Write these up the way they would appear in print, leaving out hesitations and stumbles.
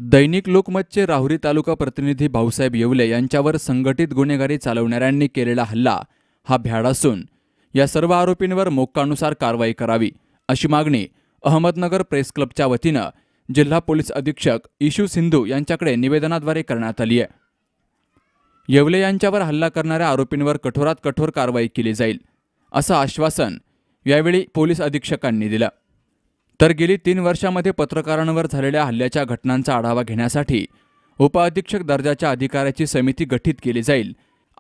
दैनिक लोकमतचे राहुरी तालुका प्रतिनिधी भाऊसाहेब येवले यांच्यावर संघटित गुन्हेगारी चालवणाऱ्यांनी केलेला हल्ला हा भ्याड असून या सर्व आरोपींवर मोक्कानुसार कारवाई करावी अशी मागणी अहमदनगर प्रेस क्लबच्या वतीनं जिल्हा पोलीस अधीक्षक इशू सिंधू यांच्याकडे निवेदनाद्वारे करण्यात आली आहे। येवले यांच्यावर हल्ला करणाऱ्या आरोपींवर कठोरात कठोर कारवाई केली जाईल असं आश्वासन यावेळी पोलीस अधीक्षकांनी दिलं। तर गेली 3 वर्षांमध्ये पत्रकारांवर झालेल्या हल्ल्याच्या घटनांचा आढावा घेण्यासाठी उपअधीक्षक दर्जाच्या अधिकाऱ्याची समिती गठीत केली जाईल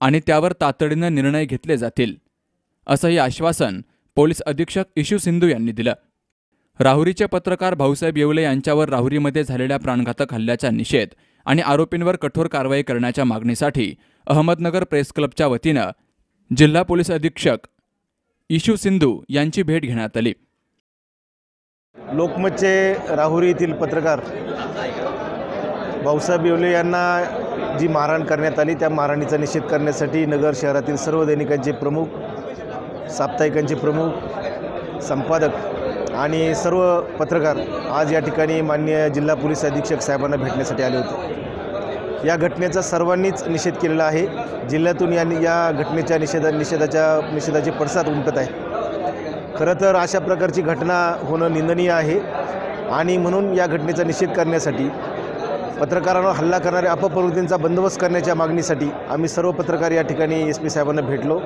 आणि त्यावर तातडीनं निर्णय घेतले जातील असंही आश्वासन पोलीस अधीक्षक इशू सिंधू यांनी दिलं। राहुरीचे पत्रकार भाऊसाहेब येवले यांच्यावर राहुरीमध्ये झालेल्या प्राणघातक हल्ल्याचा निषेध आणि आरोपींवर कठोर कारवाई करण्याच्या मागणीसाठी अहमदनगर प्रेस क्लबच्या वतीनं जिल्हा पोलीस अधीक्षक इशू सिंधू यांची भेट घेण्यात आली। लोकमतचे राहुरी येथील पत्रकार भाऊसाहेब येवले यांना जी मारहाण करण्यात आली त्या मारहाणीचा निषेध करण्यासाठी नगर शहरातील सर्व दैनिकांचे प्रमुख, साप्ताहिकांचे प्रमुख, संपादक आणि सर्व पत्रकार आज या ठिकाणी माननीय जिल्हा पोलीस अधीक्षक साहेबांना भेटण्यासाठी आले होते। या घटनेचा सर्वांनीच निषेध केलेला आहे। जिल्ह्यातून या घटनेच्या निषेधाचे पडसाद उमटत आहे। खरं तर अशा प्रकारची घटना होणं निंदनीय आहे आणि म्हणून या घटनेचा निषेध करण्यासाठी पत्रकारांवर हल्ला करणाऱ्या अपप्रवृत्तींचा बंदोबस्त करण्याच्या मागणीसाठी आम्ही सर्व पत्रकार या ठिकाणी SP साहेबांना भेटलो।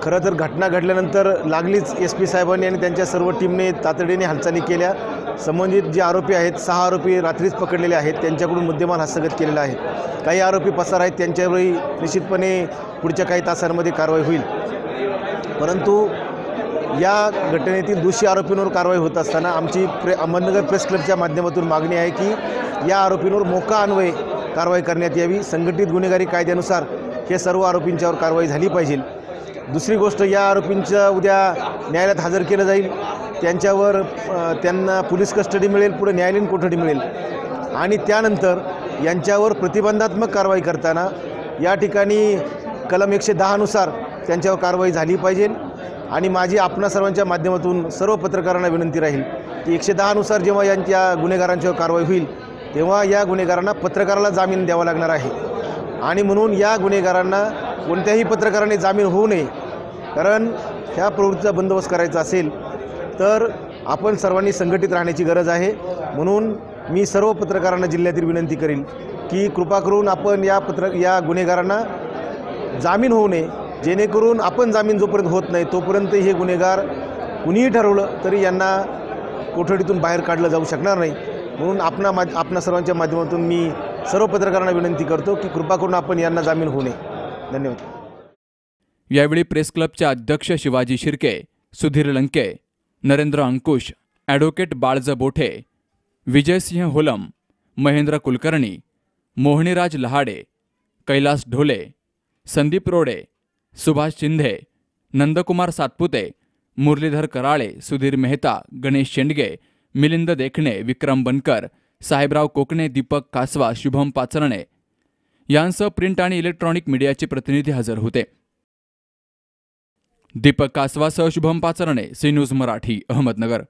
खरं तर घटना घडल्यानंतर लागलीच SP साहेबांनी आणि त्यांच्या सर्व टीमने तातडीने हालचाली केल्या। संबंधित जे आरोपी आहेत 6 आरोपी रात्रीच पकडलेले आहेत, त्यांच्याकडून मुद्देमाल हस्तगत केलेला आहे। काही आरोपी पसार आहेत, त्यांच्यावरही निश्चितपणे पुढच्या काही तासांमध्ये कारवाई होईल। परंतु या घटनेतील दोषी आरोपींवर कारवाई होत असताना आमची अहमदनगर प्रेस क्लबच्या माध्यमातून मागणी आहे की या आरोपींवर मोका अन्वये कारवाई करण्यात यावी। संघटित गुन्हेगारी कायद्यानुसार हे सर्व आरोपींच्यावर कारवाई झाली पाहिजे। दुसरी गोष्ट, या आरोपींचं उद्या न्यायालयात हजर केलं जाईल, त्यांना पोलीस कस्टडी मिळेल, पुढे न्यायालयीन कोठडी मिळेल आणि त्यानंतर यांच्यावर प्रतिबंधात्मक कारवाई करताना या ठिकाणी कलम 110 नुसार त्यांच्यावर कारवाई झाली पाहिजे। आणि माझी आपणा सर्वांच्या माध्यमातून सर्व पत्रकारांना विनंती राहील की 110 नुसार जेव्हा यांच्या गुन्हेगारांच्यावर कारवाई होईल तेव्हा या गुन्हेगारांना पत्रकाराला जामीन द्यावा लागणार आहे आणि म्हणून या गुन्हेगारांना कोणत्याही पत्रकाराने जामीन होऊ नये। कारण ह्या प्रवृत्तीचा बंदोबस्त करायचा असेल तर आपण सर्वांनी संघटित राहण्याची गरज आहे। म्हणून मी सर्व पत्रकारांना जिल्ह्यातील विनंती करेन की कृपा करून आपण या गुन्हेगारांना जामीन होऊ नये, जेणेकरून आपण जामीन जोपर्यंत होत नाही तोपर्यंत हे गुन्हेगार कुणीही ठरवलं तरी यांना कोठडीतून बाहेर काढलं जाऊ शकणार नाही। म्हणून आपणा सर्वांच्या माध्यमातून मी सर्व पत्रकारांना विनंती करतो की कृपा करून आपण यांना जामीन होऊ नये। धन्यवाद। यावेळी प्रेस क्लबचे अध्यक्ष शिवाजी शिर्के, सुधीर लंके, नरेंद्र अंकुश, ॲडव्होकेट बाळज बोठे, विजयसिंह होलम, महेंद्र कुलकर्णी, मोहनीराज लहाडे, कैलास ढोले, संदीप रोडे, सुभाष शिंदे, नंदकुमार सातपुते, मुरलीधर कराळे, सुधीर मेहता, गणेश शेंडगे, मिलिंद देखणे, विक्रम बनकर, साहेबराव कोकणे, दीपक कासवा, शुभम पाचरणे यांसह प्रिंट आणि इलेक्ट्रॉनिक मीडियाचे प्रतिनिधी हजर होते। दीपक कासवासह शुभम पाचरणे, सी न्यूज मराठी, अहमदनगर।